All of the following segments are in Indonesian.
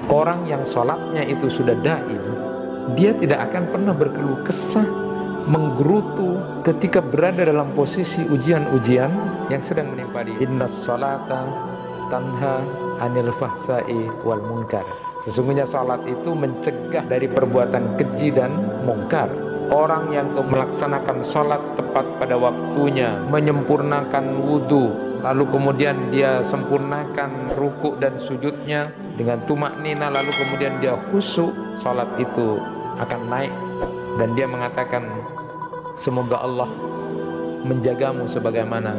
Orang yang sholatnya itu sudah daim, dia tidak akan pernah berkeluh kesah, menggerutu ketika berada dalam posisi ujian-ujian yang sedang menimpa dia. Innas sholata tanha anil fahsai wal munkar. Sesungguhnya sholat itu mencegah dari perbuatan keji dan mungkar. Orang yang melaksanakan sholat tepat pada waktunya, menyempurnakan wudhu, lalu kemudian dia sempurnakan rukuk dan sujudnya dengan tumak nina, lalu kemudian dia khusyuk, sholat itu akan naik. Dan dia mengatakan, semoga Allah menjagamu sebagaimana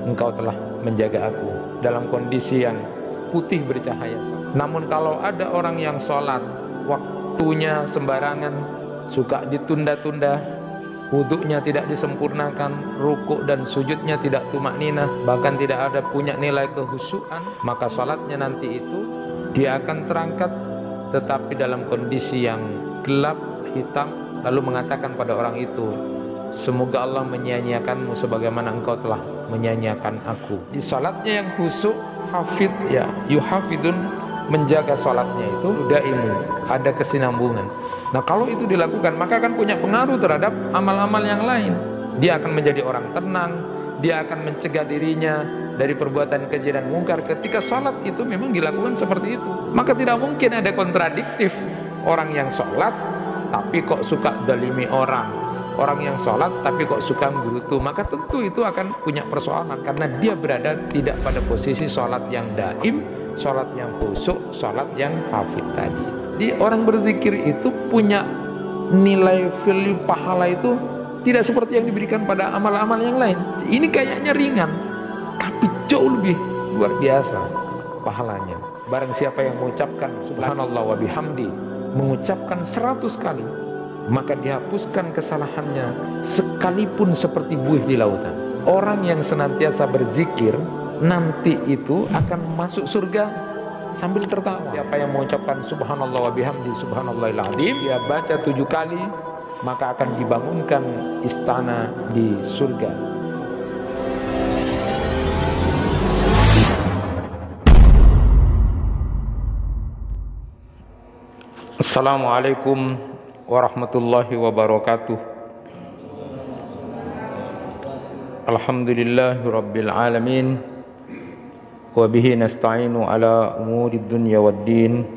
engkau telah menjaga aku, dalam kondisi yang putih bercahaya. Namun kalau ada orang yang sholat waktunya sembarangan, suka ditunda-tunda, wuduknya tidak disempurnakan, rukuk dan sujudnya tidak tumak ninah, bahkan tidak ada punya nilai kehusyuan, maka sholatnya nanti itu dia akan terangkat tetapi dalam kondisi yang gelap, hitam, lalu mengatakan pada orang itu, semoga Allah menyia-nyiakanmu sebagaimana engkau telah menyia-nyiakan aku. Di sholatnya yang khusyuk, hafid ya, yuhafidun, menjaga sholatnya itu daimu, ada kesinambungan. Nah kalau itu dilakukan, maka akan punya pengaruh terhadap amal-amal yang lain. Dia akan menjadi orang tenang, dia akan mencegah dirinya dari perbuatan keji dan mungkar. Ketika sholat itu memang dilakukan seperti itu, maka tidak mungkin ada kontradiktif. Orang yang sholat tapi kok suka dalimi orang, orang yang sholat tapi kok suka menggerutu, maka tentu itu akan punya persoalan, karena dia berada tidak pada posisi sholat yang daim, sholat yang khusyuk, sholat yang hafid tadi. Di orang berzikir itu punya nilai value pahala itu tidak seperti yang diberikan pada amal-amal yang lain. Ini kayaknya ringan, tapi jauh lebih luar biasa pahalanya. Barang siapa yang mengucapkan subhanallah wa bihamdi, mengucapkan 100 kali, maka dihapuskan kesalahannya sekalipun seperti buih di lautan. Orang yang senantiasa berzikir nanti itu akan masuk surga sambil tertawa. Siapa yang mengucapkan subhanallah wa bihamdi subhanallahil azim, dia baca 7 kali, maka akan dibangunkan istana di surga. Assalamualaikum warahmatullahi wabarakatuh. Alhamdulillahi rabbil alamin, wa bihi nasta'inu ala umurid dunya waddin.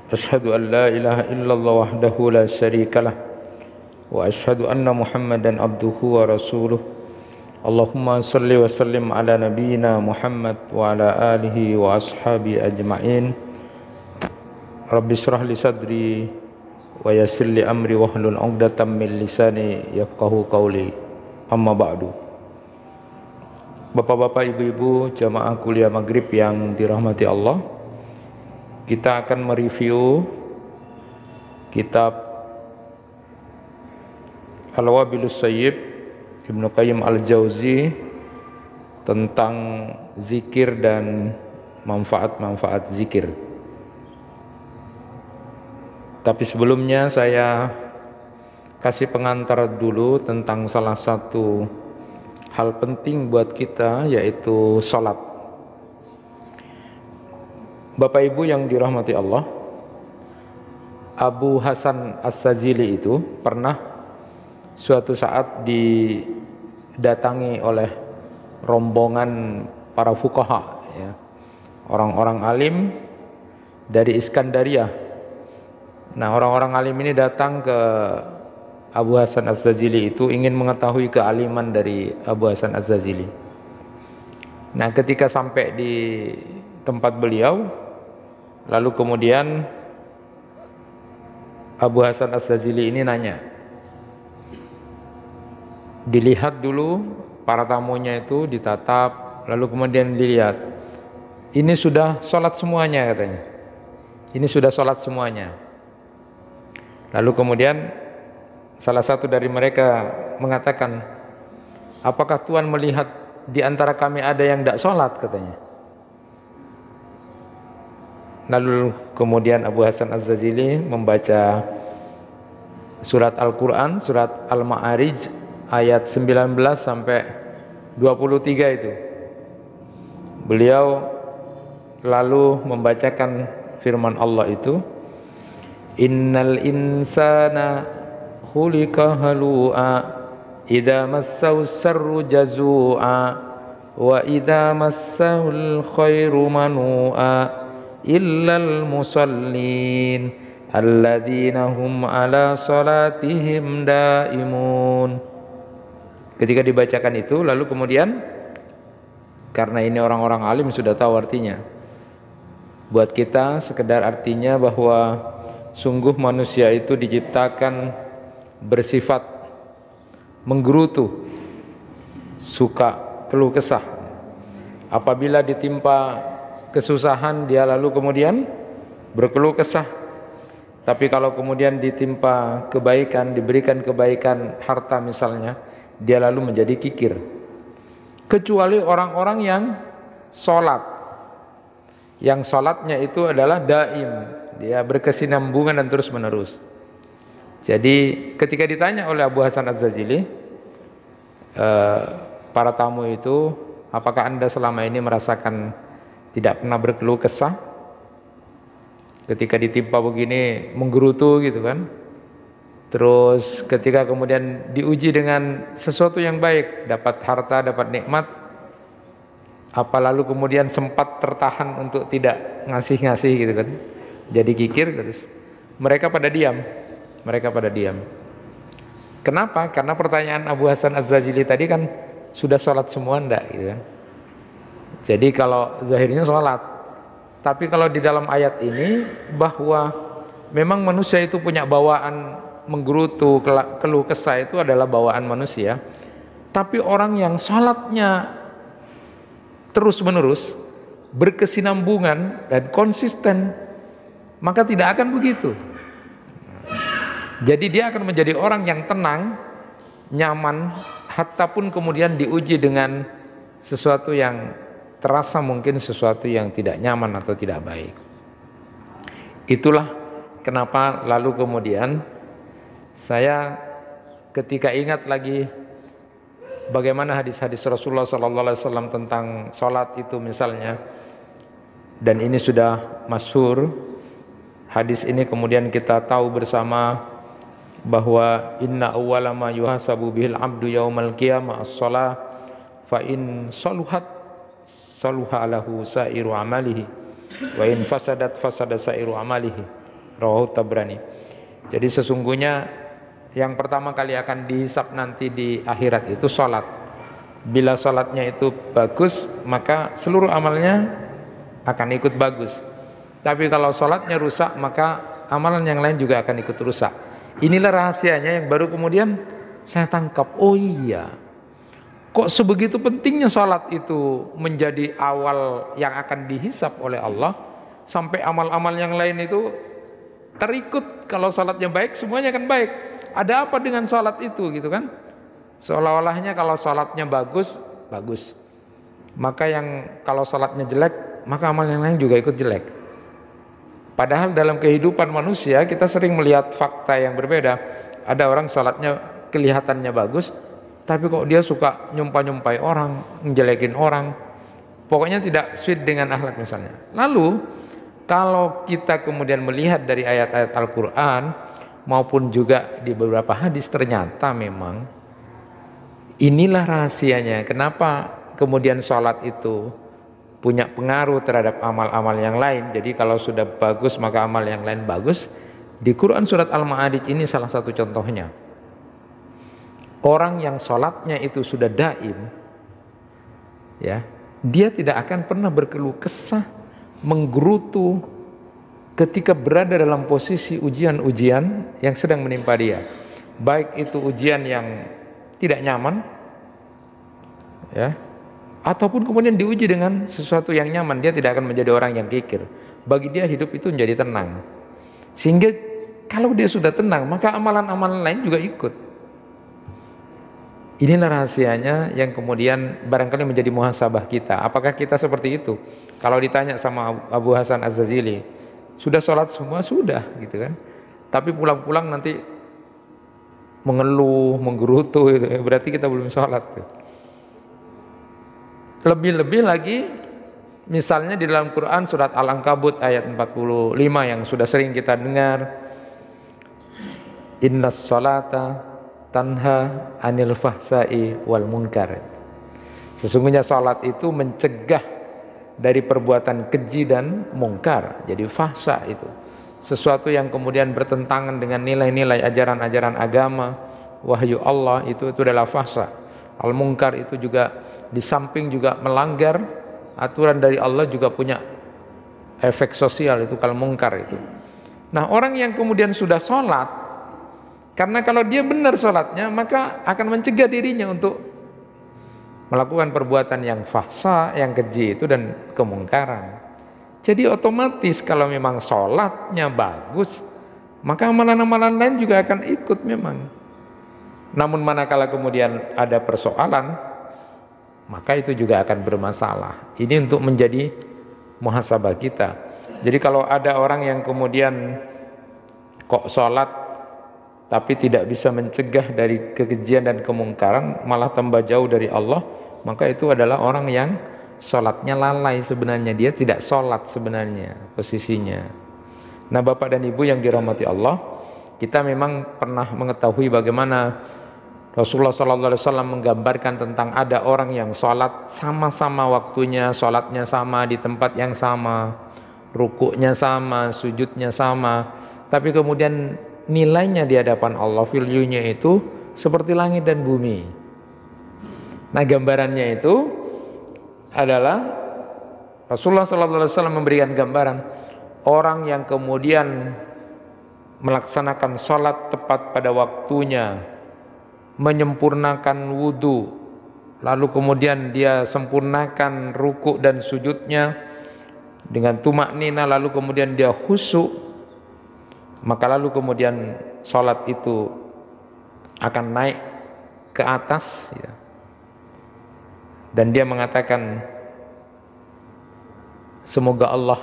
Asyhadu an la ilaha illallah wahdahu la syarikalah, wa asyhadu anna Muhammadan abduhu wa rasuluh. Allahumma salli wa sallim ala nabiyyina Muhammad wa ala alihi wa ashabi ajma'in. Rabbi shrah li sadri wa yassir li amri wahlul 'uqdatam min lisani yafqahu qawli. Amma ba'du. Bapak-bapak, ibu-ibu, jamaah kuliah maghrib yang dirahmati Allah, kita akan mereview kitab Al-Wabilus Sayyib Ibnu Qayyim Al-Jauzi tentang zikir dan manfaat-manfaat zikir. Tapi sebelumnya saya kasih pengantar dulu tentang salah satu hal penting buat kita, yaitu sholat. Bapak Ibu yang dirahmati Allah, Abu Hasan As-Sajili itu pernah suatu saat didatangi oleh rombongan para fuqaha, ya, orang-orang alim dari Iskandaria. Nah, orang-orang alim ini datang ke Abu Hasan Az-Zazili itu ingin mengetahui kealiman dari Abu Hasan Az-Zazili. Nah, ketika sampai di tempat beliau, lalu kemudian Abu Hasan Az-Zazili ini nanya. Dilihat dulu para tamunya itu, ditatap, lalu kemudian dilihat. Ini sudah sholat semuanya katanya. Ini sudah sholat semuanya. Lalu kemudian salah satu dari mereka mengatakan, apakah Tuhan melihat di antara kami ada yang tidak sholat katanya. Lalu kemudian Abu Hasan Az-Zazili membaca surat Al-Quran, surat Al-Ma'arij ayat 19 sampai 23 itu. Beliau lalu membacakan firman Allah itu, innal insana khuliqa halu'a idza massahu syarru jazua wa idza massahul khairu manu'a illal musallin alladzina hum ala salatihim daimun. Ketika dibacakan itu lalu kemudian, karena ini orang-orang alim sudah tahu artinya, buat kita sekedar artinya bahwa sungguh manusia itu diciptakan bersifat menggerutu, suka keluh kesah. Apabila ditimpa kesusahan dia lalu kemudian berkeluh kesah. Tapi kalau kemudian ditimpa kebaikan, diberikan kebaikan harta misalnya, dia lalu menjadi kikir. Kecuali orang-orang yang sholat, yang sholatnya itu adalah daim, dia berkesinambungan dan terus menerus. Jadi ketika ditanya oleh Abu Hasan Az-Zajili, para tamu itu, apakah anda selama ini merasakan tidak pernah berkeluh kesah? Ketika ditimpa begini menggerutu gitu kan. Terus ketika kemudian diuji dengan sesuatu yang baik, dapat harta, dapat nikmat, apa lalu kemudian sempat tertahan untuk tidak ngasih-ngasih gitu kan, jadi kikir. Terus mereka pada diam. Kenapa? Karena pertanyaan Abu Hasan Az-Zajili tadi kan, sudah sholat semua enggak gitu kan. Jadi kalau zahirnya sholat, tapi kalau di dalam ayat ini bahwa memang manusia itu punya bawaan menggerutu, keluh kesah, itu adalah bawaan manusia. Tapi orang yang sholatnya terus menerus, berkesinambungan dan konsisten, maka tidak akan begitu. Jadi dia akan menjadi orang yang tenang, nyaman, hatta pun kemudian diuji dengan sesuatu yang terasa mungkin sesuatu yang tidak nyaman atau tidak baik. Itulah kenapa lalu kemudian saya ketika ingat lagi bagaimana hadis-hadis Rasulullah SAW tentang sholat itu misalnya, dan ini sudah masyhur hadis ini, kemudian kita tahu bersama bahwa inna awwala ma yuhasabu bihil abdu yaumal qiyamah as-shalah fa in saluhat saluha lahu sairu amalihi wa in fasadat fasada sairu amalihi, rawahu Tabrani. Jadi sesungguhnya yang pertama kali akan dihisab nanti di akhirat itu sholat. Bila sholatnya itu bagus, maka seluruh amalnya akan ikut bagus. Tapi kalau sholatnya rusak, maka amalan yang lain juga akan ikut rusak. Inilah rahasianya yang baru kemudian saya tangkap. Oh iya, kok sebegitu pentingnya sholat itu menjadi awal yang akan dihisab oleh Allah, sampai amal-amal yang lain itu terikut. Kalau sholatnya baik, semuanya akan baik. Ada apa dengan sholat itu gitu kan? Seolah-olahnya kalau sholatnya bagus, maka yang kalau sholatnya jelek, maka amal yang lain juga ikut jelek. Padahal dalam kehidupan manusia kita sering melihat fakta yang berbeda. Ada orang sholatnya kelihatannya bagus, tapi kok dia suka nyumpah-nyumpai orang, menjelekin orang, pokoknya tidak sweet dengan akhlak misalnya. Lalu kalau kita kemudian melihat dari ayat-ayat Al-Quran maupun juga di beberapa hadis, ternyata memang inilah rahasianya kenapa kemudian sholat itu punya pengaruh terhadap amal-amal yang lain. Jadi kalau sudah bagus maka amal yang lain bagus. Di Quran surat Al-Ma'arij ini salah satu contohnya. Orang yang sholatnya itu sudah daim, ya, dia tidak akan pernah berkeluh kesah, menggerutu ketika berada dalam posisi ujian-ujian yang sedang menimpa dia. Baik itu ujian yang tidak nyaman, ya, ataupun kemudian diuji dengan sesuatu yang nyaman, dia tidak akan menjadi orang yang kikir. Bagi dia hidup itu menjadi tenang. Sehingga kalau dia sudah tenang, maka amalan-amalan lain juga ikut. Inilah rahasianya yang kemudian barangkali menjadi muhasabah kita. Apakah kita seperti itu? Kalau ditanya sama Abu Hasan Az-Zajili, sudah sholat semua? Sudah gitu kan. Tapi pulang-pulang nanti mengeluh, menggerutu itu, berarti kita belum sholat. Lebih-lebih lagi misalnya di dalam Quran surat Al-Ankabut ayat 45 yang sudah sering kita dengar, innas sholata tanha anil fahsai wal munkar. Sesungguhnya salat itu mencegah dari perbuatan keji dan mungkar. Jadi fahsa itu sesuatu yang kemudian bertentangan dengan nilai-nilai ajaran-ajaran agama, wahyu Allah, itu adalah fahsa. Al munkar itu juga di samping juga melanggar aturan dari Allah, juga punya efek sosial, itu kalau mungkar itu. Nah, orang yang kemudian sudah sholat, karena kalau dia benar sholatnya, maka akan mencegah dirinya untuk melakukan perbuatan yang fahsa, yang keji itu, dan kemungkaran. Jadi otomatis kalau memang sholatnya bagus, maka amalan-amalan lain juga akan ikut memang. Namun manakala kemudian ada persoalan, maka itu juga akan bermasalah. Ini untuk menjadi muhasabah kita. Jadi kalau ada orang yang kemudian kok sholat tapi tidak bisa mencegah dari kekejian dan kemungkaran, malah tambah jauh dari Allah, maka itu adalah orang yang sholatnya lalai sebenarnya. Dia tidak sholat sebenarnya posisinya. Nah, Bapak dan Ibu yang dirahmati Allah, kita memang pernah mengetahui bagaimana Rasulullah SAW menggambarkan tentang ada orang yang sholat sama-sama waktunya, sholatnya sama di tempat yang sama, rukuknya sama, sujudnya sama, tapi kemudian nilainya di hadapan Allah, value-nya itu seperti langit dan bumi. Nah, gambarannya itu adalah Rasulullah SAW memberikan gambaran orang yang kemudian melaksanakan sholat tepat pada waktunya, menyempurnakan wudhu, lalu kemudian dia sempurnakan rukuk dan sujudnya dengan tumak nina, lalu kemudian dia khusyuk, maka lalu kemudian sholat itu akan naik ke atas ya. Dan dia mengatakan, semoga Allah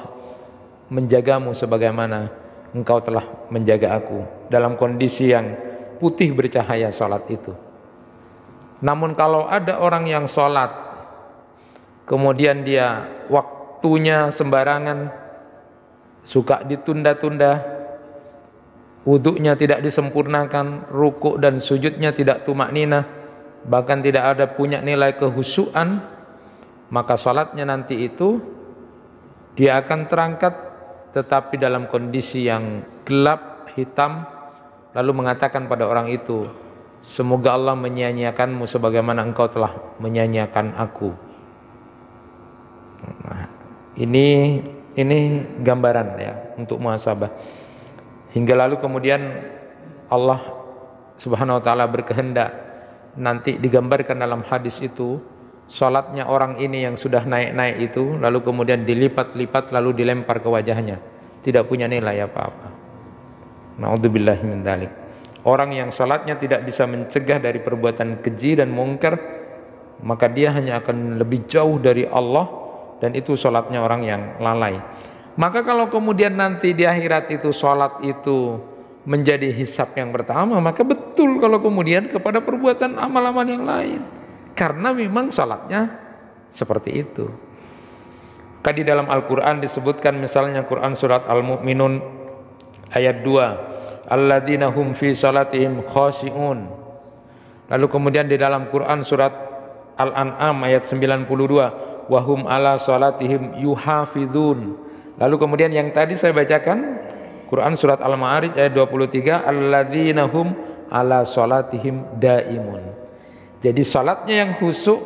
menjagamu sebagaimana engkau telah menjaga aku, dalam kondisi yang putih bercahaya sholat itu. Namun kalau ada orang yang sholat kemudian dia waktunya sembarangan, suka ditunda-tunda, wudhunya tidak disempurnakan, rukuk dan sujudnya tidak tumakninah, bahkan tidak ada punya nilai kehusyuan, maka sholatnya nanti itu dia akan terangkat tetapi dalam kondisi yang gelap, hitam, lalu mengatakan pada orang itu, semoga Allah menyia-nyiakanmu sebagaimana engkau telah menyia-nyiakan aku. Nah, ini gambaran ya untuk muhasabah. Hingga lalu kemudian Allah Subhanahu wa taala berkehendak nanti digambarkan dalam hadis itu, salatnya orang ini yang sudah naik-naik itu lalu kemudian dilipat-lipat lalu dilempar ke wajahnya, tidak punya nilai apa-apa. Na'udzubillahi min dzalik. Orang yang salatnya tidak bisa mencegah dari perbuatan keji dan mungkar, maka dia hanya akan lebih jauh dari Allah, dan itu salatnya orang yang lalai. Maka kalau kemudian nanti di akhirat itu salat itu menjadi hisab yang pertama, maka betul kalau kemudian kepada perbuatan amal-amal yang lain, karena memang salatnya seperti itu. Di dalam Al-Quran disebutkan misalnya Quran surat Al-Mu'minun ayat 2, alladzina hum fi salatihim khashi'un. Lalu kemudian di dalam Quran surat Al-An'am ayat 92, wahum ala salatihim yuhafidun. Lalu kemudian yang tadi saya bacakan Quran surat Al-Ma'arij ayat 23, alladzina hum ala salatihim daimun. Jadi salatnya yang khusyuk,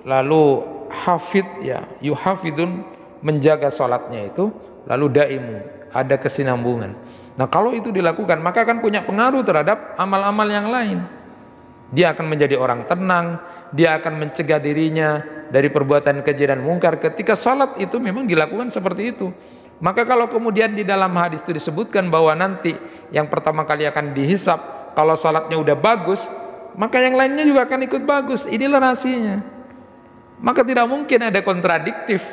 lalu hafid ya, yuhafidun, menjaga salatnya itu, lalu daimu, ada kesinambungan. Nah, kalau itu dilakukan maka akan punya pengaruh terhadap amal-amal yang lain. Dia akan menjadi orang tenang, dia akan mencegah dirinya dari perbuatan keji dan mungkar ketika salat itu memang dilakukan seperti itu. Maka kalau kemudian di dalam hadis itu disebutkan bahwa nanti yang pertama kali akan dihisab kalau salatnya udah bagus, maka yang lainnya juga akan ikut bagus. Inilah rahasianya. Maka tidak mungkin ada kontradiktif,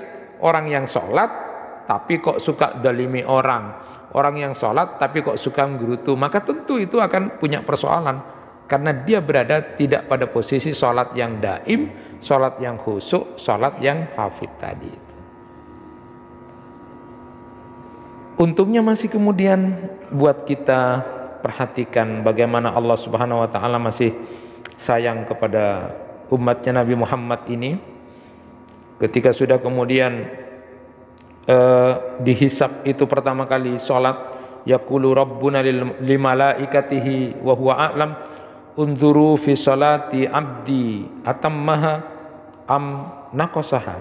orang yang sholat tapi kok suka dalimi orang, orang yang sholat tapi kok suka menggerutu, maka tentu itu akan punya persoalan. karena dia berada tidak pada posisi sholat yang daim, sholat yang khusyuk, sholat yang hafid tadi itu. Untungnya masih kemudian buat kita perhatikan bagaimana Allah Subhanahu wa taala masih sayang kepada umatnya Nabi Muhammad ini. Ketika sudah kemudian dihisab itu pertama kali sholat, yaqulu rabbuna lil malaikatihi wa huwa a'lam unzuru fi sholati abdi atammaha am naqasaha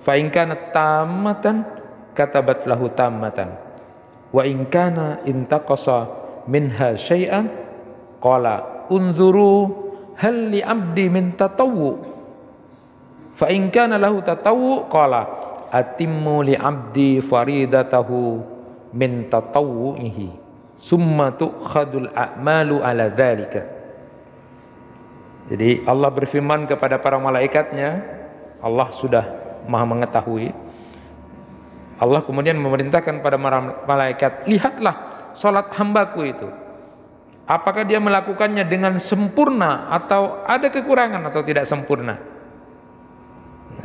fa in kanat tammatan katabat lahu tammatan wa in kana intaqasa minha syai'an qala unzuru hal li abdi min tatawwu fa in kana lahu tatawwu qala atimmu li abdi faridatahu min tatawwuhi summa tu'khadul a'malu ala dzalika. Jadi Allah berfirman kepada para malaikatnya, Allah sudah maha mengetahui. Allah kemudian memerintahkan pada malaikat, lihatlah salat hambaku itu, apakah dia melakukannya dengan sempurna atau ada kekurangan atau tidak sempurna.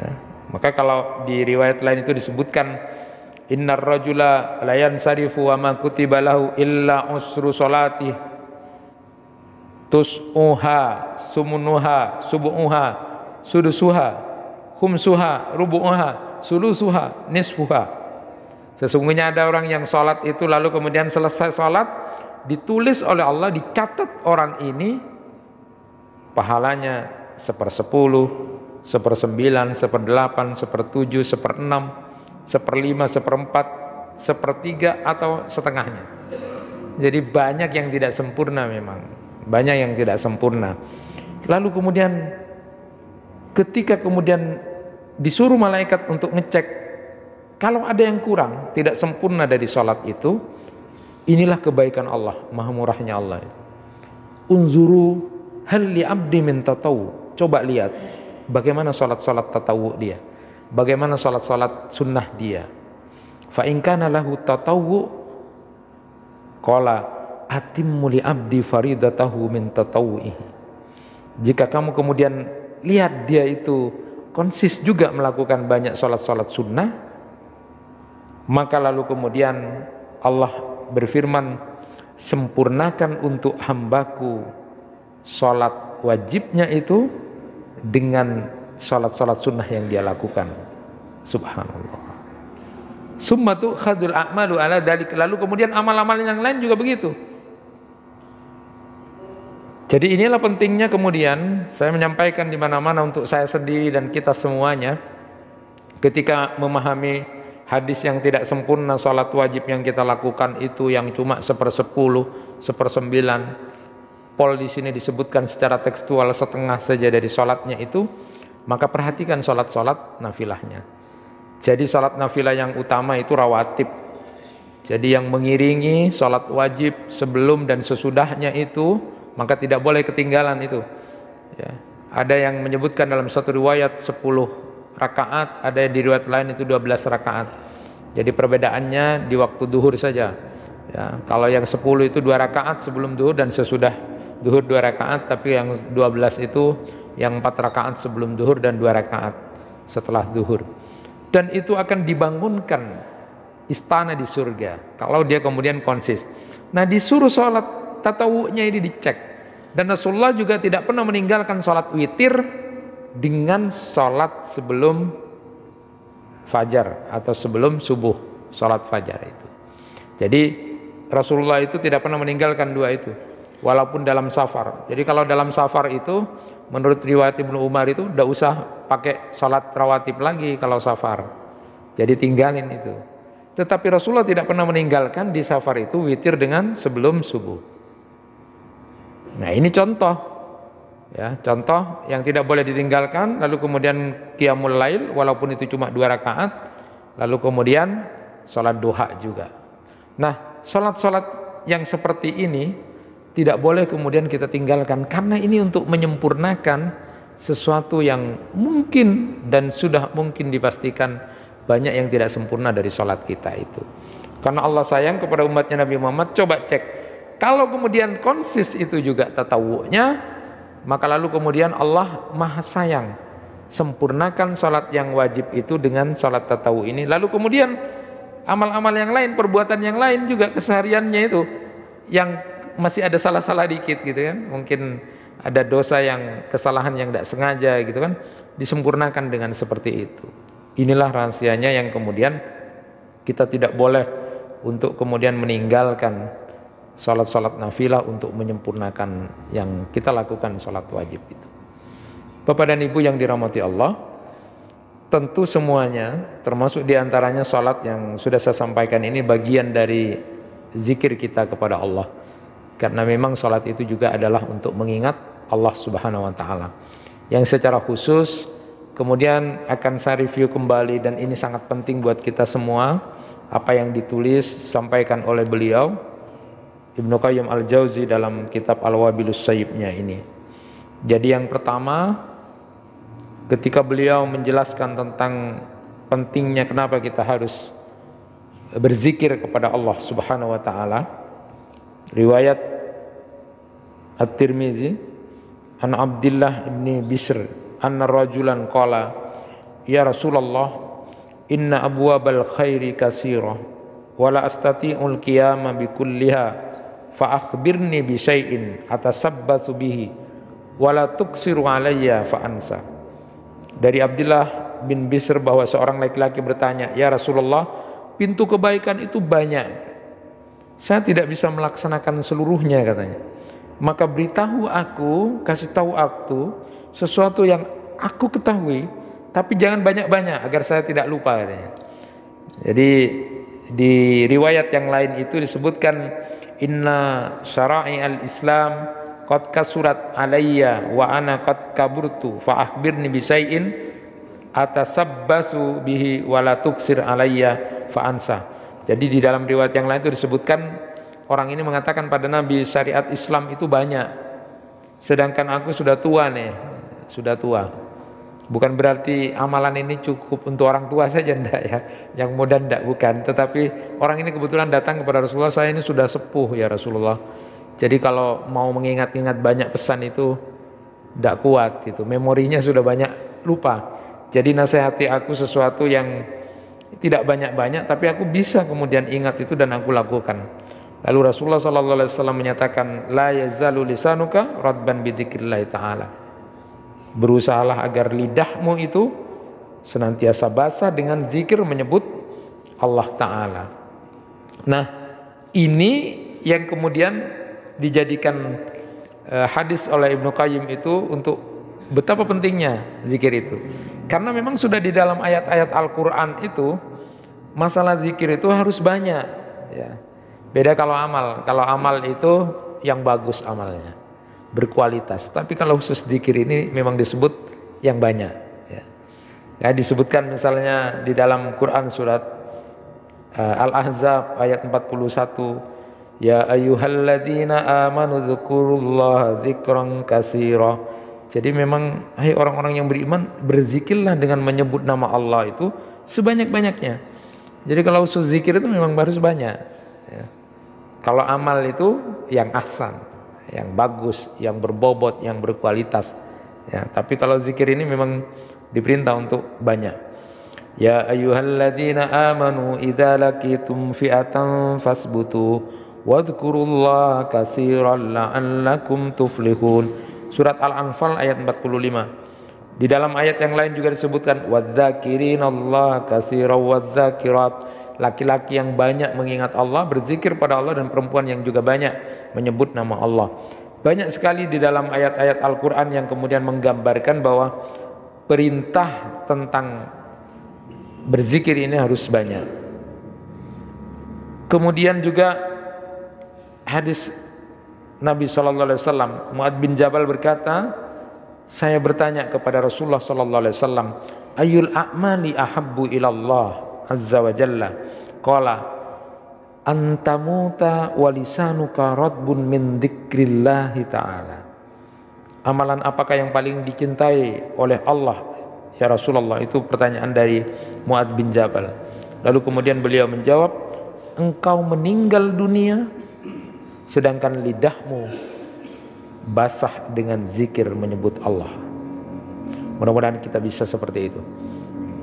Ya. Maka kalau di riwayat lain itu disebutkan, innar rajula la yansarifu wa ma kutiba lahu illa usru salati tus'uha sumunuha subu'uha sudusuha khumsuha rubu'uha sulusuha nisfuha. Sesungguhnya ada orang yang sholat itu lalu kemudian selesai sholat, ditulis oleh Allah, dicatat orang ini pahalanya 1/10, 1/9, 1/8, 1/7, 1/6, 1/5, 1/4, 1/3 atau setengahnya. Jadi banyak yang tidak sempurna, memang banyak yang tidak sempurna. Lalu kemudian ketika kemudian disuruh malaikat untuk ngecek kalau ada yang kurang, tidak sempurna dari sholat itu, inilah kebaikan Allah, maha murahnya Allah. Unzuru hal li abdi min tatawu. Coba lihat bagaimana sholat-sholat tatawu dia, bagaimana sholat-sholat sunnah dia. Fa in kana lahu tatawu qala atimmu li abdi faridatahu min tatawuihi. Jika kamu kemudian lihat dia itu konsis juga melakukan banyak sholat-sholat sunnah, maka lalu kemudian Allah berfirman, sempurnakan untuk hambaku sholat wajibnya itu dengan sholat-sholat sunnah yang dia lakukan. Subhanallah. Summa tu'khadul a'malu ala dalik. Lalu kemudian amal-amal yang lain juga begitu. Jadi inilah pentingnya kemudian saya menyampaikan di mana-mana untuk saya sendiri dan kita semuanya, ketika memahami hadis yang tidak sempurna sholat wajib yang kita lakukan itu yang cuma 1/10, 1/9, pol di sini disebutkan secara tekstual setengah saja dari sholatnya itu, maka perhatikan sholat-sholat nafilahnya. Jadi sholat nafilah yang utama itu rawatib. Jadi yang mengiringi sholat wajib sebelum dan sesudahnya itu, maka tidak boleh ketinggalan itu. Ya. Ada yang menyebutkan dalam satu riwayat 10 rakaat, ada di riwayat lain itu 12 rakaat. Jadi perbedaannya di waktu duhur saja. Ya, kalau yang 10 itu 2 rakaat sebelum duhur dan sesudah duhur 2 rakaat, tapi yang 12 itu yang 4 rakaat sebelum duhur dan 2 rakaat setelah duhur. Dan itu akan dibangunkan istana di surga kalau dia kemudian konsis. Nah, disuruh sholat tatawu'nya ini dicek. Dan Rasulullah juga tidak pernah meninggalkan sholat witir dengan sholat sebelum fajar atau sebelum subuh, sholat fajar itu. Jadi Rasulullah itu tidak pernah meninggalkan dua itu walaupun dalam safar. Jadi kalau dalam safar itu menurut riwayat Ibnu Umar itu tidak usah pakai sholat rawatib lagi kalau safar, jadi tinggalin itu. Tetapi Rasulullah tidak pernah meninggalkan di safar itu witir dengan sebelum subuh. Nah, ini contoh, ya, contoh yang tidak boleh ditinggalkan. Lalu kemudian qiyamul lail walaupun itu cuma 2 rakaat, lalu kemudian sholat duha juga. Nah, sholat-sholat yang seperti ini tidak boleh kemudian kita tinggalkan, karena ini untuk menyempurnakan sesuatu yang mungkin dan sudah mungkin dipastikan banyak yang tidak sempurna dari sholat kita itu. Karena Allah sayang kepada umatnya Nabi Muhammad. Coba cek Kalau kemudian konsis itu juga tatawu'nya, maka lalu kemudian Allah maha sayang, sempurnakan sholat yang wajib itu dengan sholat tatawu ini. Lalu kemudian amal-amal yang lain, perbuatan yang lain juga kesehariannya itu yang masih ada salah-salah dikit gitu kan, mungkin ada dosa yang kesalahan yang tidak sengaja gitu kan, disempurnakan dengan seperti itu. Inilah rahasianya yang kemudian kita tidak boleh untuk kemudian meninggalkan sholat-sholat nafilah untuk menyempurnakan yang kita lakukan sholat wajib itu. Bapak dan Ibu yang dirahmati Allah, tentu semuanya termasuk diantaranya sholat yang sudah saya sampaikan ini bagian dari zikir kita kepada Allah, karena memang sholat itu juga adalah untuk mengingat Allah Subhanahu wa Ta'ala, yang secara khusus kemudian akan saya review kembali, dan ini sangat penting buat kita semua apa yang ditulis sampaikan oleh beliau Ibnu Qayyim Al-Jauzi dalam kitab Al-Wabilus Sayyibnya ini. Jadi yang pertama, ketika beliau menjelaskan tentang pentingnya kenapa kita harus berzikir kepada Allah Subhanahu wa Ta'ala, riwayat At-Tirmizi an Abdullah ibn Bisr anna rajulan qala ya Rasulullah inna abwabal khairi katsira wa la astati'ul qiyama bi kulliha fa akhbirni bi syai'in atasabbatu bihi wa la tuksiru alayya fa ansa. Dari Abdullah bin Bisr bahwa seorang laki-laki bertanya, ya Rasulullah, pintu kebaikan itu banyak, saya tidak bisa melaksanakan seluruhnya katanya, maka beritahu aku, kasih tahu aku sesuatu yang aku ketahui, tapi jangan banyak-banyak agar saya tidak lupa katanya. Jadi di riwayat yang lain itu disebutkan inna syara'i al-islam qad kasurat alayya wa ana qad kaburtu fa akhbirni bi syai'in atasabbasu bihi wa la tuksir alayya fa ansa. Jadi di dalam riwayat yang lain itu disebutkan orang ini mengatakan pada Nabi, syariat Islam itu banyak, sedangkan aku sudah tua nih, sudah tua. Bukan berarti amalan ini cukup untuk orang tua saja, enggak ya, yang muda enggak, bukan. Tetapi orang ini kebetulan datang kepada Rasulullah, saya ini sudah sepuh ya Rasulullah, jadi kalau mau mengingat-ingat banyak pesan itu enggak kuat, itu memorinya sudah banyak lupa. Jadi nasihati aku sesuatu yang tidak banyak-banyak, tapi aku bisa kemudian ingat itu dan aku lakukan. Lalu Rasulullah SAW menyatakan, la yazalu lisanuka radban bidzikrillah ta'ala. Berusahalah agar lidahmu itu senantiasa basah dengan zikir menyebut Allah Ta'ala. Nah, ini yang kemudian dijadikan hadis oleh Ibnu Qayyim itu untuk betapa pentingnya zikir itu. Karena memang sudah di dalam ayat-ayat Al-Quran itu masalah zikir itu harus banyak ya. Beda kalau amal itu yang bagus amalnya, berkualitas. Tapi kalau khusus zikir ini memang disebut yang banyak ya. Ya, disebutkan misalnya di dalam Quran surat Al-Ahzab ayat 41, ya ayyuhalladzina amanu dzkurullaha dzikran katsira. Jadi memang hai orang-orang yang beriman, berzikirlah dengan menyebut nama Allah itu sebanyak-banyaknya. Jadi kalau khusus zikir itu memang harus banyak ya. Kalau amal itu yang ahsan, yang bagus, yang berbobot, yang berkualitas ya. Tapi kalau zikir ini memang diperintah untuk banyak. Ya ayyuhalladzina amanu idza laqitum fi'atan fasbutu wadhkurullaha katsiran la'allakum tuflihun. Surat Al-Anfal ayat 45. Di dalam ayat yang lain juga disebutkan wadzakirinallaha katsiran wadzakirat. Laki-laki yang banyak mengingat Allah, berzikir pada Allah, dan perempuan yang juga banyak menyebut nama Allah. Banyak sekali di dalam ayat-ayat Al-Quran yang kemudian menggambarkan bahwa perintah tentang berzikir ini harus banyak. Kemudian juga hadis Nabi SAW, Mu'adz bin Jabal berkata, saya bertanya kepada Rasulullah SAW, ayyul a'mali ahabbu ilallah azza wa jalla, qala antamuta walisanuka radbun min dzikrillahi ta'ala. Amalan apakah yang paling dicintai oleh Allah ya Rasulullah? Itu pertanyaan dari Mu'adz bin Jabal. Lalu kemudian beliau menjawab, engkau meninggal dunia sedangkan lidahmu basah dengan zikir menyebut Allah. Mudah-mudahan kita bisa seperti itu,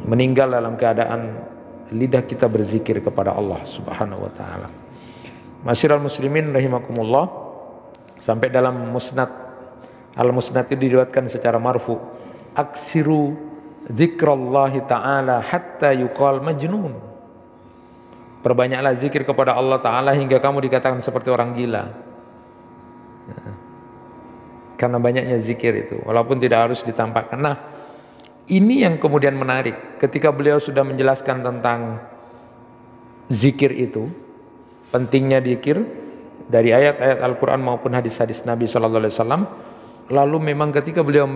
meninggal dalam keadaan lidah kita berzikir kepada Allah Subhanahu wa taala. Masyiral muslimin rahimakumullah, sampai dalam musnad Al-Musnad itu diriwayatkan secara marfu, aksiru zikrallahi ta'ala hatta yuqal majnun. Perbanyaklah zikir kepada Allah Ta'ala hingga kamu dikatakan seperti orang gila. Karena banyaknya zikir itu, walaupun tidak harus ditampakkan. Nah, ini yang kemudian menarik. Ketika beliau sudah menjelaskan tentang zikir itu, pentingnya zikir dari ayat-ayat Al-Quran maupun hadis-hadis Nabi SAW, lalu memang ketika beliau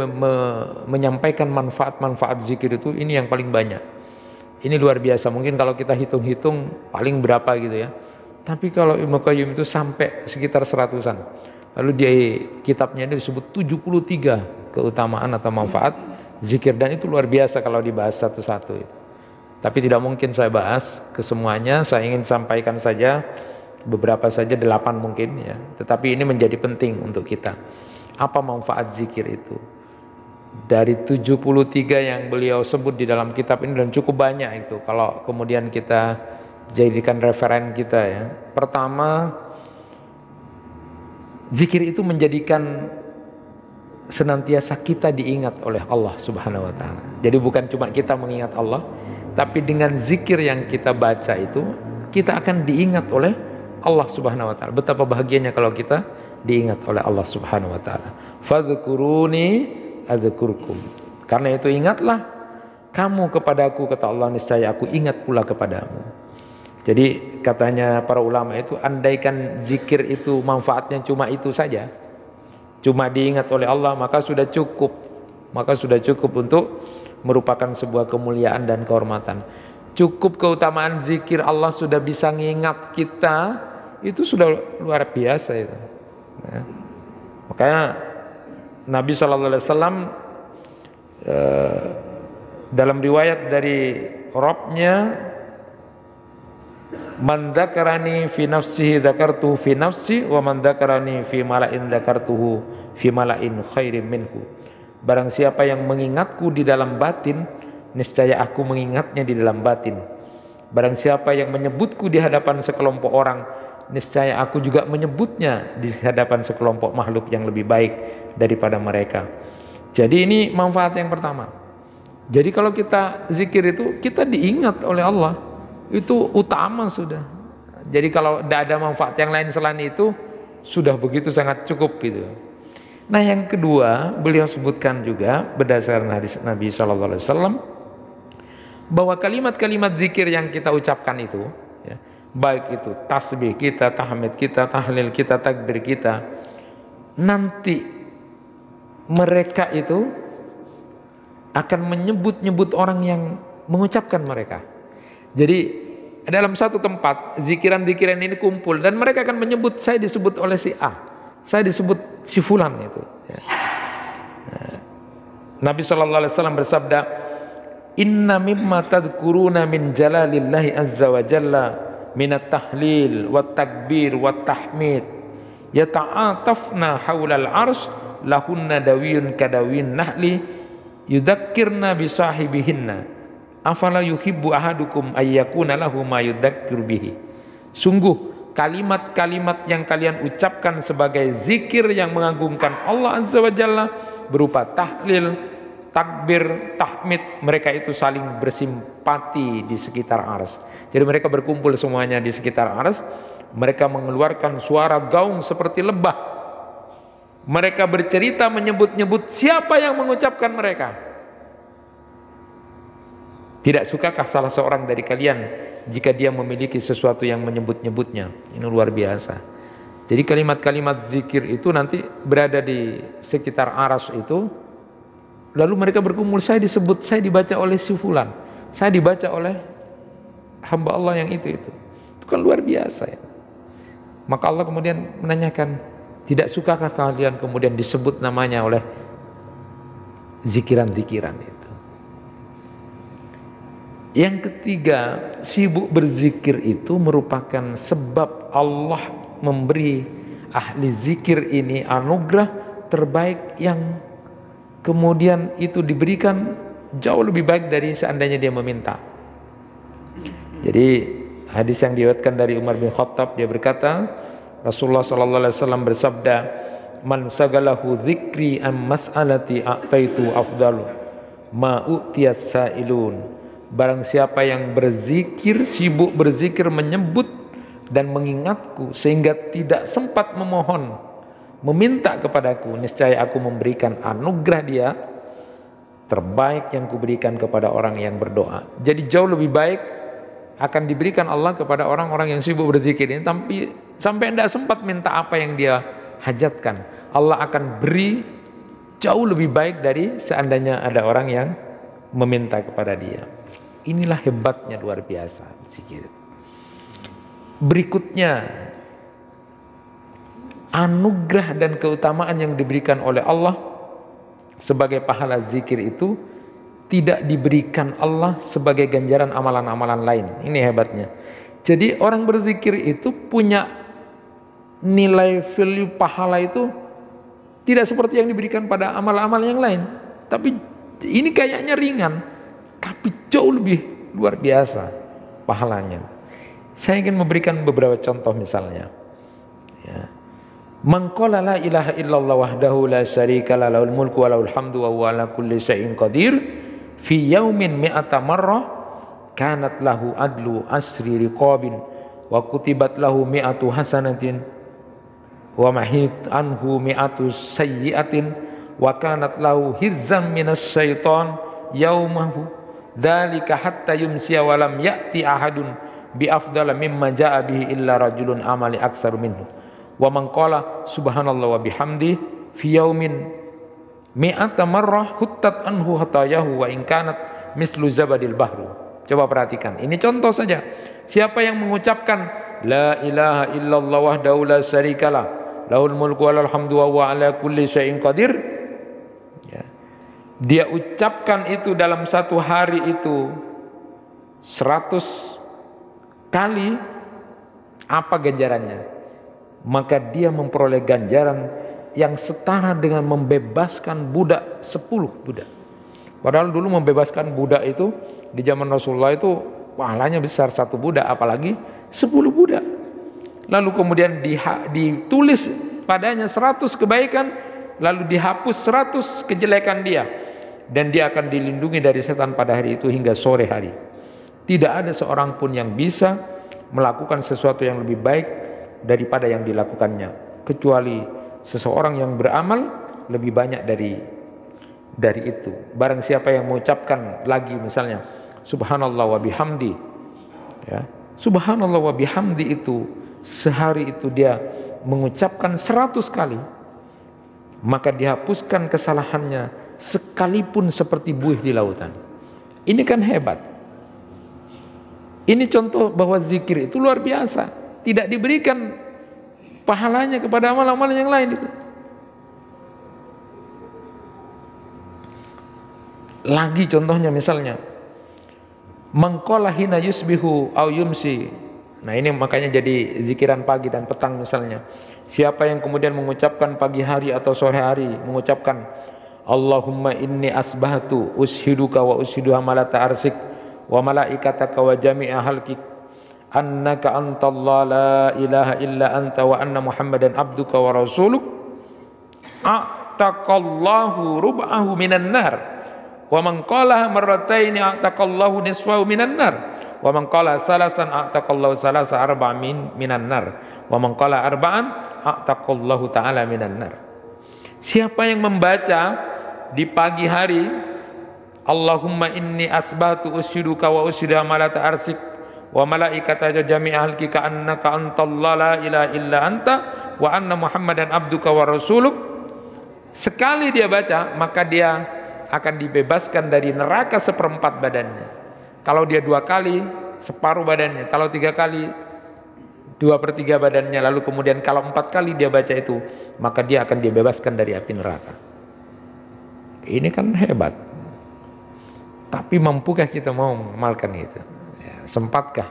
menyampaikan manfaat-manfaat zikir itu, ini yang paling banyak. Ini luar biasa, mungkin kalau kita hitung-hitung paling berapa gitu ya. Tapi kalau Ibnu Qayyim itu sampai sekitar 100-an. Lalu di kitabnya ini disebut 73 keutamaan atau manfaat zikir, dan itu luar biasa kalau dibahas satu-satu itu. Tapi tidak mungkin saya bahas kesemuanya, saya ingin sampaikan saja beberapa saja, 8 mungkin ya. Tetapi ini menjadi penting untuk kita. Apa manfaat zikir itu? Dari 73 yang beliau sebut di dalam kitab ini, dan cukup banyak itu kalau kemudian kita jadikan referen kita ya. Pertama, zikir itu menjadikan senantiasa kita diingat oleh Allah Subhanahu wa taala. Jadi bukan cuma kita mengingat Allah, tapi dengan zikir yang kita baca itu kita akan diingat oleh Allah Subhanahu wa taala. Betapa bahagianya kalau kita diingat oleh Allah Subhanahu wa taala. Fadhkuruni adzkurkum. Karena itu ingatlah kamu kepadaku, kata Allah, niscaya aku ingat pula kepadamu. Jadi katanya para ulama itu, andaikan zikir itu manfaatnya cuma itu saja, cuma diingat oleh Allah, maka sudah cukup. Maka sudah cukup untuk merupakan sebuah kemuliaan dan kehormatan. Cukup keutamaan zikir Allah sudah bisa ngingat kita, itu sudah luar biasa itu ya. Makanya Nabi SAW dalam riwayat dari Rabbnya, man dzakarani fi nafsihi dzakartuhu fi nafsi, wa man dzakarani fi mala'in dzakartuhu fi mala'in khairin minhu. Barang siapa yang mengingatku di dalam batin, niscaya aku mengingatnya di dalam batin. Barang siapa yang menyebutku di hadapan sekelompok orang, niscaya aku juga menyebutnya di hadapan sekelompok makhluk yang lebih baik daripada mereka. Jadi ini manfaat yang pertama. Jadi kalau kita zikir itu, kita diingat oleh Allah, itu utama sudah. Jadi kalau tidak ada manfaat yang lain selain itu, sudah begitu sangat cukup gitu. Nah, yang kedua, beliau sebutkan juga berdasarkan hadis Nabi SAW, bahwa kalimat-kalimat zikir yang kita ucapkan itu ya, baik itu tasbih kita, tahmid kita, tahlil kita, takbir kita, nanti mereka itu akan menyebut-nyebut orang yang mengucapkan mereka. Jadi dalam satu tempat zikiran-zikiran ini kumpul, dan mereka akan menyebut, saya disebut oleh si A, saya disebut si fulan itu ya. Nabi SAW bersabda, inna mimma tadhkuruna min jalalillahi azza wa jalla minat tahlil wat takbir wat tahmid yata'atafna hawlal arsh lahunna dawiyun kadawin nahli yudakkirna bisahibihinna afala yuhibbu ahadukum ayyakuna lahu ma yudakkir bihi. Sungguh kalimat-kalimat yang kalian ucapkan sebagai zikir yang mengagungkan Allah azza wa jalla berupa tahlil, takbir, tahmid, mereka itu saling bersimpati di sekitar arsy. Jadi mereka berkumpul semuanya di sekitar arsy, mereka mengeluarkan suara gaung seperti lebah. Mereka bercerita menyebut-nyebut siapa yang mengucapkan mereka. Tidak sukakah salah seorang dari kalian jika dia memiliki sesuatu yang menyebut-nyebutnya? Ini luar biasa. Jadi kalimat-kalimat zikir itu nanti berada di sekitar arsy itu, lalu mereka berkumpul, saya disebut, saya dibaca oleh si fulan, saya dibaca oleh hamba Allah yang itu kan luar biasa ya. Maka Allah kemudian menanyakan, tidak sukakah kalian kemudian disebut namanya oleh zikiran-zikiran itu? Yang ketiga, sibuk berzikir itu merupakan sebab Allah memberi ahli zikir ini anugerah terbaik yang kemudian itu diberikan jauh lebih baik dari seandainya dia meminta. Jadi hadis yang diriwayatkan dari Umar bin Khattab, dia berkata, Rasulullah sallallahu alaihi wasallam bersabda, "Man sagalahu dzikri am mas'alati a'taitu afdalu ma u'tiyas sa'ilun." Barang siapa yang berzikir, sibuk berzikir, menyebut dan mengingatku sehingga tidak sempat memohon, meminta kepadaku, niscaya aku memberikan anugerah dia terbaik yang kuberikan kepada orang yang berdoa. Jadi jauh lebih baik akan diberikan Allah kepada orang-orang yang sibuk berzikir ini, tapi sampai tidak sempat minta apa yang dia hajatkan, Allah akan beri jauh lebih baik dari seandainya ada orang yang meminta kepada dia. Inilah hebatnya, luar biasa zikir. Berikutnya, anugerah dan keutamaan yang diberikan oleh Allah sebagai pahala zikir itu tidak diberikan Allah sebagai ganjaran amalan-amalan lain. Ini hebatnya. Jadi orang berzikir itu punya nilai value pahala itu tidak seperti yang diberikan pada amal-amal yang lain. Tapi ini kayaknya ringan, tapi jauh lebih luar biasa pahalanya. Saya ingin memberikan beberapa contoh misalnya. Ya. Man qala la ilaha illallah wahdahu la syarika la lahul mulku wa lahul hamdu wa huwa ala kulli syai'in qadir fi yaumin mi'ata marrah kanat lahu adlu asri riqabin wa kutibat lahu mi'atu hasanatin wa mahit anhu mi'atu sayyi'atin wa kanat lahu hirzam minas syaitan yaumahu dzalika hatta yumsiya wa lam ya'ti ahadun bi afdala mimma ja'a bihi illa rajulun amali aksaru minhu wa man qala subhanallah wa bihamdi fi yaumin mi'ata marrah huttat anhu hatayahu wa in kanat mislu zabadil bahru. Coba perhatikan, ini contoh saja. Siapa yang mengucapkan la ilaha illallah wahdahu la syarikalah lahul mulku wa lahul hamdu wa huwa ala kulli syai'in qadir, ya, dia ucapkan itu dalam satu hari itu 100 kali, apa ganjarannya? Maka dia memperoleh ganjaran yang setara dengan membebaskan budak 10 budak. Padahal dulu membebaskan budak itu di zaman Rasulullah itu pahalanya besar, 1 budak, apalagi 10 budak. Lalu kemudian ditulis padanya 100 kebaikan, lalu dihapus 100 kejelekan dia, dan dia akan dilindungi dari setan pada hari itu hingga sore hari. Tidak ada seorang pun yang bisa melakukan sesuatu yang lebih baik daripada yang dilakukannya, kecuali seseorang yang beramal lebih banyak dari itu. Barang siapa yang mengucapkan lagi misalnya subhanallah wa bihamdi, ya, subhanallah wa bihamdi itu sehari itu dia mengucapkan 100 kali, maka dihapuskan kesalahannya sekalipun seperti buih di lautan. Ini kan hebat. Ini contoh bahwa zikir itu luar biasa, tidak diberikan pahalanya kepada amal-amal yang lain itu. Lagi contohnya misalnya mangqala hina yusbihu au yumsi. Nah ini makanya jadi zikiran pagi dan petang misalnya. Siapa yang kemudian mengucapkan pagi hari atau sore hari, mengucapkan Allahumma inni asbahtu ushiduka wa ushidu hamalata arsik wa malaikataka wa jami'a halkik annaka antallah la ilaha illa anta wa anna muhammadan abduka wa rasuluk a'taqallahu rub'ahu minan nar wa man qalaha marrataini a'taqallahu nisfahu minan nar wa man qala salasan a'taqallahu salasa arba'in minan nar wa man qala arba'an a'taqallahu ta'ala minan nar. Siapa yang membaca di pagi hari Allahumma inni asbahtu ushiduka wa ushidu amalata arsik wa malaikata jami'a halkika annaka antallah la ilaha illa anta wa anna muhammadan abduka wa rasuluk, sekali dia baca maka dia akan dibebaskan dari neraka 1/4 badannya. Kalau dia 2 kali separuh badannya, kalau 3 kali 2/3 badannya, lalu kemudian kalau 4 kali dia baca itu maka dia akan dibebaskan dari api neraka. Ini kan hebat. Tapi mampukah kita mau mengamalkan itu? Ya, sempatkah?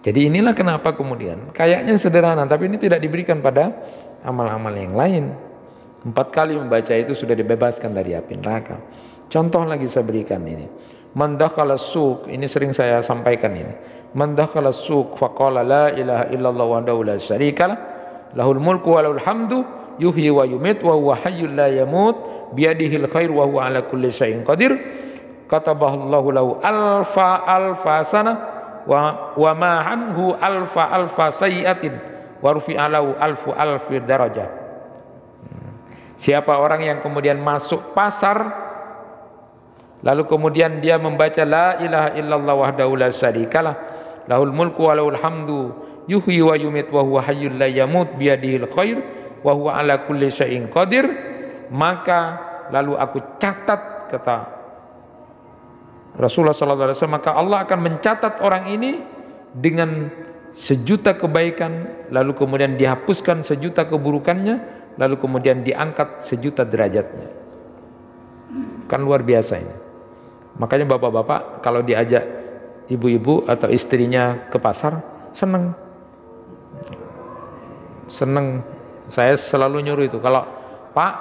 Jadi inilah kenapa kemudian kayaknya sederhana, tapi ini tidak diberikan pada amal-amal yang lain. 4 kali membaca itu sudah dibebaskan dari api neraka. Contoh lagi saya berikan ini. Man dakhala suq, ini sering saya sampaikan ini. Man dakhala suq faqala la ilaha illallah wahdahu la syarikalah lahul mulku wa lahul hamdu yuhyi wa yumit wa huwa hayyul la yamut biyadihil khair wa huwa ala kulli syai'in qadir katabahallahu lahu alfa sana wa ma anhu alfa sayyi'atin wa rufi'a lahu alfi darajah. Siapa orang yang kemudian masuk pasar lalu kemudian dia membaca la ilaha illallah wahdahu la syarikalah lahul mulku wa lahul hamdu yuhyi wa yumit wa huwa hayyul la yamut biyadihil khair wa huwa ala kulli syai'in qadir, maka lalu aku catat, kata Rasulullah sallallahu alaihi wasallam, maka Allah akan mencatat orang ini dengan 1.000.000 kebaikan, lalu kemudian dihapuskan 1.000.000 keburukannya, lalu kemudian diangkat 1.000.000 derajatnya. Kan luar biasa ini. Makanya bapak-bapak kalau diajak ibu-ibu atau istrinya ke pasar, seneng. Saya selalu nyuruh itu, kalau Pak,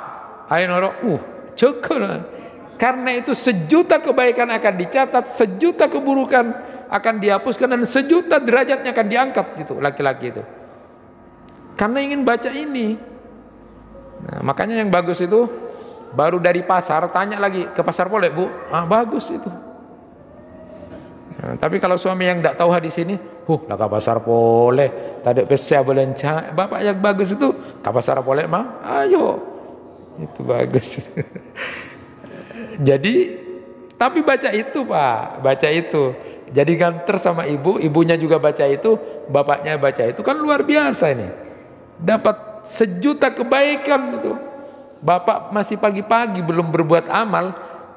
ayo noro, cekel. Karena itu 1.000.000 kebaikan akan dicatat, 1.000.000 keburukan akan dihapuskan, dan 1.000.000 derajatnya akan diangkat itu laki-laki itu. Karena ingin baca ini. Nah, makanya yang bagus itu baru dari pasar tanya lagi, ke pasar boleh Bu? Bagus itu. Nah, tapi kalau suami yang tidak tahu hadis ini, lah ke pasar boleh, tadi pesya boleh cak. Bapak yang bagus itu ke pasar boleh mah, ayo, itu bagus. Jadi, tapi baca itu Pak, baca itu. Jadi ganter sama ibu, ibunya juga baca itu, bapaknya baca itu, kan luar biasa ini. Dapat 1.000.000 kebaikan itu. Bapak masih pagi-pagi belum berbuat amal,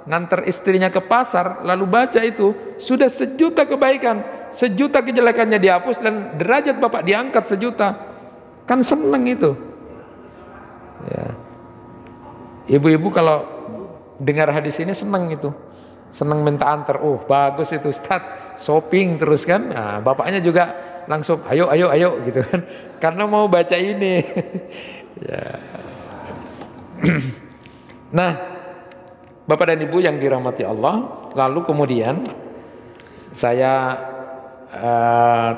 nganter istrinya ke pasar, lalu baca itu, sudah 1.000.000 kebaikan, 1.000.000 kejelekannya dihapus, dan derajat bapak diangkat 1.000.000. Kan seneng itu ya. Ibu-ibu kalau dengar hadis ini seneng itu, seneng minta antar. Bagus itu Ustaz, shopping terus kan. Nah, bapaknya juga langsung ayo gitu kan, karena mau baca ini. Ya. Nah, Bapak dan Ibu yang dirahmati Allah, lalu kemudian saya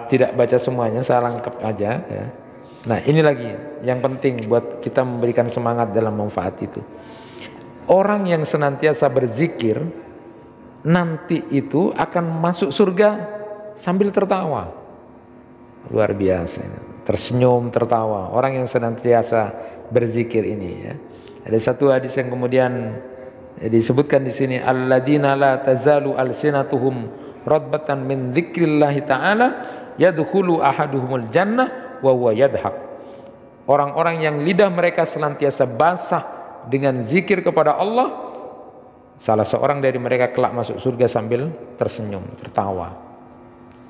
tidak baca semuanya, saya lengkap aja ya. Nah, ini lagi yang penting buat kita memberikan semangat dalam manfaat itu. Orang yang senantiasa berzikir nanti itu akan masuk surga sambil tertawa. Luar biasa ini. Tersenyum, tertawa. Orang yang senantiasa berzikir ini ya. Ada satu hadis yang kemudian disebutkan di sini, alladzina la tazalu alsinatuhum radbatan min dzikrillah taala yadkhulu ahaduhumul jannah wa huwa yadhak. Orang-orang yang lidah mereka senantiasa basah dengan zikir kepada Allah, salah seorang dari mereka kelak masuk surga sambil tersenyum, tertawa.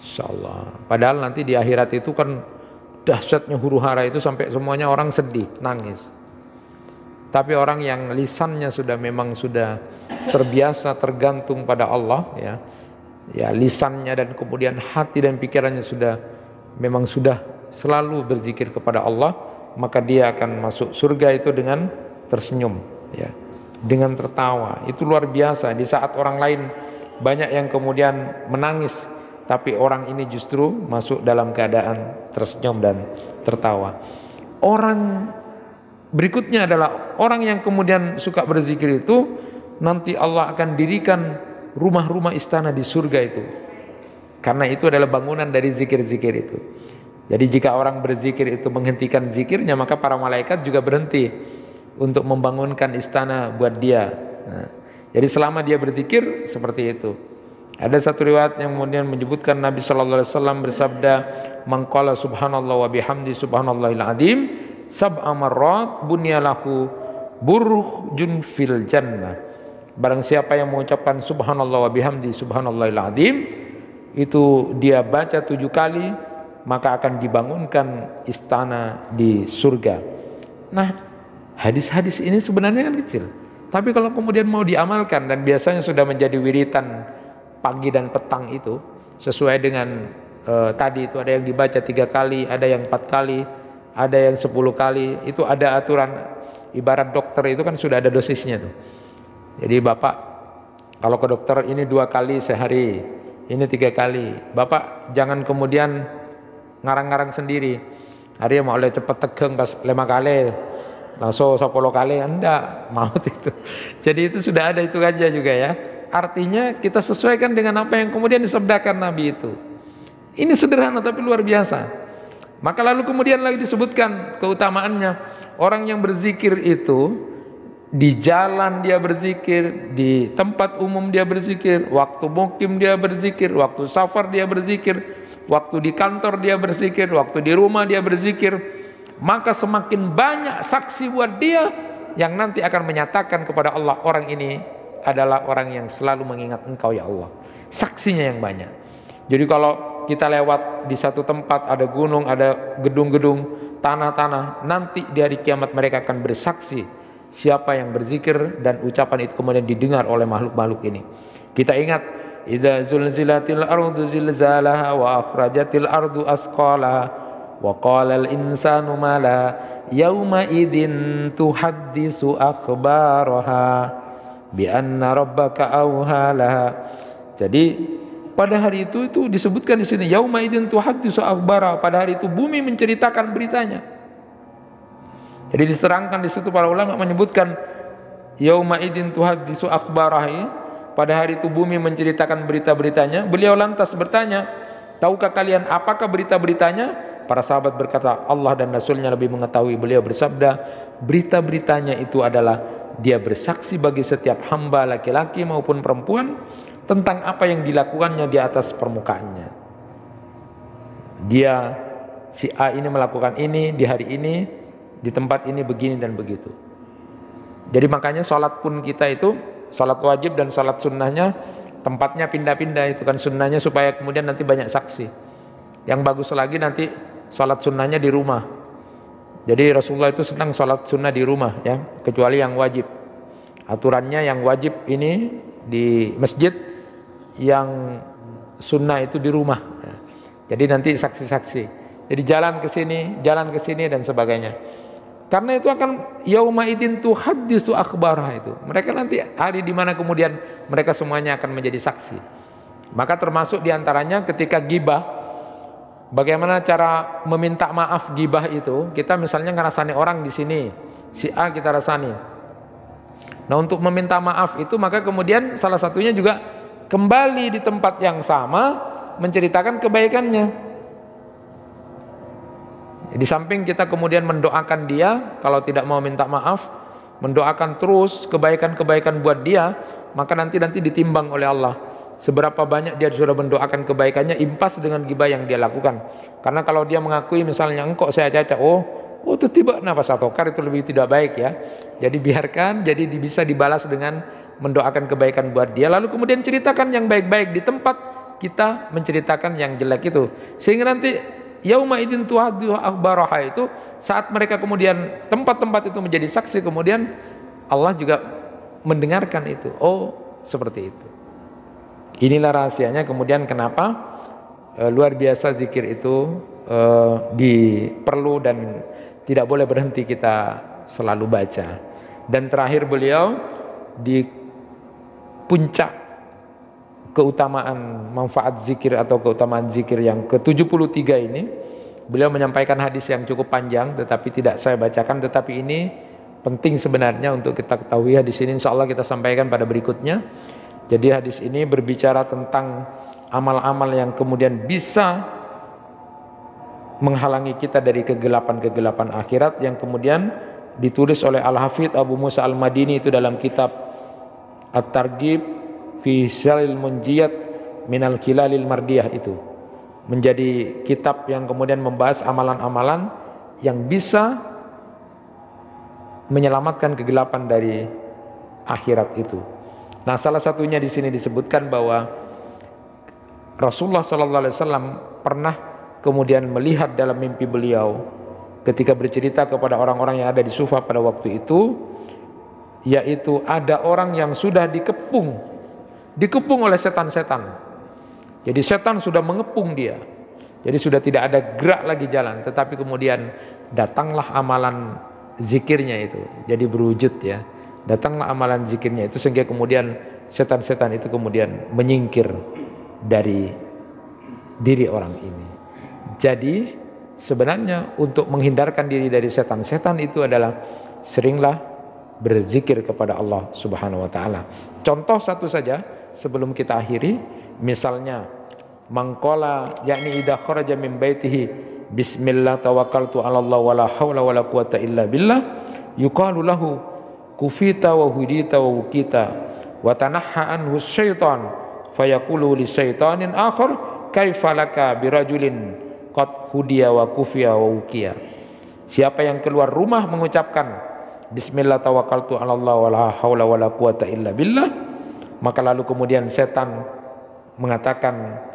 Insyaallah. Padahal nanti di akhirat itu kan dahsyatnya huru-hara itu sampai semuanya orang sedih, nangis. Tapi orang yang lisannya memang sudah terbiasa tergantung pada Allah ya lisannya dan kemudian hati dan pikirannya memang sudah selalu berzikir kepada Allah, maka dia akan masuk surga itu dengan tersenyum ya, dengan tertawa. Itu luar biasa. Di saat orang lain banyak yang kemudian menangis, tapi orang ini justru masuk dalam keadaan tersenyum dan tertawa. Orang berikutnya adalah orang yang kemudian suka berzikir itu, nanti Allah akan dirikan rumah-rumah istana di surga itu. Karena itu adalah bangunan dari zikir-zikir itu. Jadi jika orang berzikir itu menghentikan zikirnya, maka para malaikat juga berhenti untuk membangunkan istana buat dia. Nah, jadi selama dia berzikir seperti itu. Ada satu riwayat yang kemudian menyebutkan Nabi sallallahu alaihi wasallam bersabda, "Man qala subhanallah wa bihamdi subhanallahil azim sab'a marrat bunyalahu burjun fil jannah." Barang siapa yang mengucapkan subhanallah wa bihamdi subhanallahil azim, itu dia baca 7 kali, maka akan dibangunkan istana di surga. Nah, hadis-hadis ini sebenarnya kan kecil, tapi kalau kemudian mau diamalkan, dan biasanya sudah menjadi wiritan pagi dan petang itu, sesuai dengan tadi itu ada yang dibaca 3 kali, ada yang 4 kali, ada yang 10 kali. Itu ada aturan, ibarat dokter itu kan sudah ada dosisnya tuh. Jadi Bapak kalau ke dokter ini 2 kali sehari, ini 3 kali. Bapak jangan kemudian ngarang-ngarang sendiri. Hari mau oleh cepet tegeng pas 5 kali, langsung 10 kali, enggak mau itu. Jadi itu sudah ada itu aja juga ya. Artinya kita sesuaikan dengan apa yang kemudian disabdakan Nabi itu. Ini sederhana tapi luar biasa. Maka lalu kemudian lagi disebutkan keutamaannya. Orang yang berzikir itu di jalan dia berzikir, di tempat umum dia berzikir, waktu mukim dia berzikir, waktu safar dia berzikir, waktu di kantor dia berzikir, waktu di rumah dia berzikir. Maka semakin banyak saksi buat dia yang nanti akan menyatakan kepada Allah, orang ini adalah orang yang selalu mengingat Engkau ya Allah. Saksinya yang banyak. Jadi kalau kita lewat di satu tempat ada gunung, ada gedung-gedung, tanah-tanah, nanti di hari kiamat mereka akan bersaksi siapa yang berzikir dan ucapan itu kemudian didengar oleh makhluk-makhluk ini. Kita ingat, idza zulzilatil ardu zilzalaha wa akhrajatil ardu asqalaha wa qala al insanu ma laha yauma idzin tuhaddisu akhbaraha bi anna rabbaka awhalaha. Jadi pada hari itu disebutkan di sini yauma idzin tuhaddisu akhbaraha, pada hari itu bumi menceritakan beritanya. Jadi diterangkan di situ para ulama menyebutkan yauma idzin tuhaddisu akhbarahi, pada hari itu bumi menceritakan berita-beritanya. Beliau lantas bertanya, tahukah kalian apakah berita-beritanya? Para sahabat berkata, Allah dan Rasulnya lebih mengetahui. Beliau bersabda, berita-beritanya itu adalah dia bersaksi bagi setiap hamba laki-laki maupun perempuan tentang apa yang dilakukannya di atas permukaannya. Dia si A ini melakukan ini di hari ini, di tempat ini begini dan begitu. Jadi makanya sholat pun kita itu, sholat wajib dan sholat sunnahnya tempatnya pindah-pindah, itu kan sunnahnya supaya kemudian nanti banyak saksi. Yang bagus lagi nanti sholat sunnahnya di rumah. Jadi Rasulullah itu senang sholat sunnah di rumah ya, kecuali yang wajib. Aturannya yang wajib ini di masjid, yang sunnah itu di rumah ya. Jadi nanti saksi-saksi. Jadi jalan ke sini dan sebagainya. Karena itu akan yauma idzin tuhaddisu akhbarah itu. Mereka nanti hari di mana kemudian mereka semuanya akan menjadi saksi. Maka termasuk diantaranya ketika gibah, bagaimana cara meminta maaf gibah itu. Kita misalnya ngerasani orang di sini, si A kita rasani. Nah untuk meminta maaf itu maka kemudian salah satunya juga kembali di tempat yang sama menceritakan kebaikannya. Di samping kita kemudian mendoakan dia, kalau tidak mau minta maaf, mendoakan terus kebaikan-kebaikan buat dia, maka nanti ditimbang oleh Allah. Seberapa banyak dia sudah mendoakan kebaikannya, impas dengan gibah yang dia lakukan. Karena kalau dia mengakui misalnya engkau saya cacat, oh itu tiba nafas atokar, itu lebih tidak baik ya. Jadi biarkan, jadi bisa dibalas dengan mendoakan kebaikan buat dia. Lalu kemudian ceritakan yang baik-baik di tempat kita menceritakan yang jelek itu. Sehingga nanti yauma idzin tuhaddisu akhbaraha itu saat mereka kemudian tempat-tempat itu menjadi saksi, kemudian Allah juga mendengarkan itu. Oh, seperti itu. Inilah rahasianya kemudian kenapa luar biasa zikir itu diperlu dan tidak boleh berhenti kita selalu baca. Dan terakhir beliau di puncak keutamaan manfaat zikir atau keutamaan zikir yang ke-73 ini, beliau menyampaikan hadis yang cukup panjang tetapi tidak saya bacakan, tetapi ini penting sebenarnya untuk kita ketahui. Hadis ini insya Allah kita sampaikan pada berikutnya. Jadi hadis ini berbicara tentang amal-amal yang kemudian bisa menghalangi kita dari kegelapan-kegelapan akhirat, yang kemudian ditulis oleh Al-Hafidh Abu Musa Al-Madini itu dalam kitab At-Targhib fi Syalil Munjiyat minal Kilalil Mardiyah. Itu menjadi kitab yang kemudian membahas amalan-amalan yang bisa menyelamatkan kegelapan dari akhirat itu. Nah, salah satunya di sini disebutkan bahwa Rasulullah SAW pernah kemudian melihat dalam mimpi beliau ketika bercerita kepada orang-orang yang ada di Sufa pada waktu itu, yaitu ada orang yang sudah dikepung oleh setan-setan. Jadi setan sudah mengepung dia. Jadi sudah tidak ada gerak lagi jalan, tetapi kemudian datanglah amalan zikirnya itu jadi berwujud ya. Datanglah amalan zikirnya itu sehingga kemudian setan-setan itu kemudian menyingkir dari diri orang ini. Jadi sebenarnya untuk menghindarkan diri dari setan-setan itu adalah seringlah berzikir kepada Allah Subhanahu wa taala. Contoh satu saja sebelum kita akhiri, misalnya mangqala yakni idza kharaja min baitihi bismillah tawakkaltu 'ala Allah wala haula wala quwata illa billah yuqalu lahu kufita wa hudita wa wukita wa tanahha anhu syaitan fayaqulu li syaitanin akhar kaifa laka birajulin qad hudiya wa kufiya wa wukiya. Siapa yang keluar rumah mengucapkan bismillah tawakkaltu 'ala Allah wala haula wala quwata illa billah, maka lalu kemudian setan mengatakan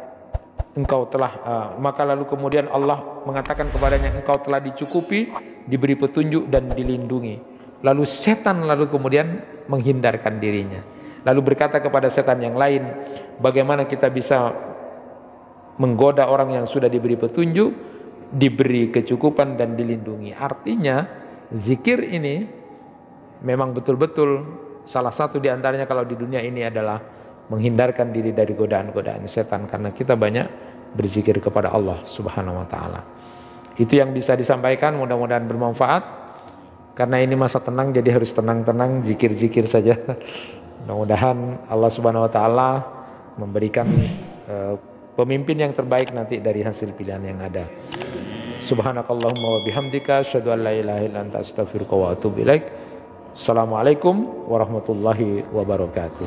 maka lalu kemudian Allah mengatakan kepadanya engkau telah dicukupi, diberi petunjuk dan dilindungi. Lalu setan lalu kemudian menghindarkan dirinya. Lalu berkata kepada setan yang lain, bagaimana kita bisa menggoda orang yang sudah diberi petunjuk, diberi kecukupan dan dilindungi. Artinya zikir ini memang betul-betul salah satu di antaranya kalau di dunia ini adalah menghindarkan diri dari godaan-godaan setan, karena kita banyak berzikir kepada Allah Subhanahu wa taala. Itu yang bisa disampaikan, mudah-mudahan bermanfaat. Karena ini masa tenang jadi harus tenang-tenang, zikir-zikir saja. Mudah-mudahan Allah Subhanahu wa taala memberikan pemimpin yang terbaik nanti dari hasil pilihan yang ada. Subhanakallahumma wa bihamdika asyhadu an la ilaha illa anta astaghfiruka wa atubu ilaik. Assalamualaikum warahmatullahi wabarakatuh.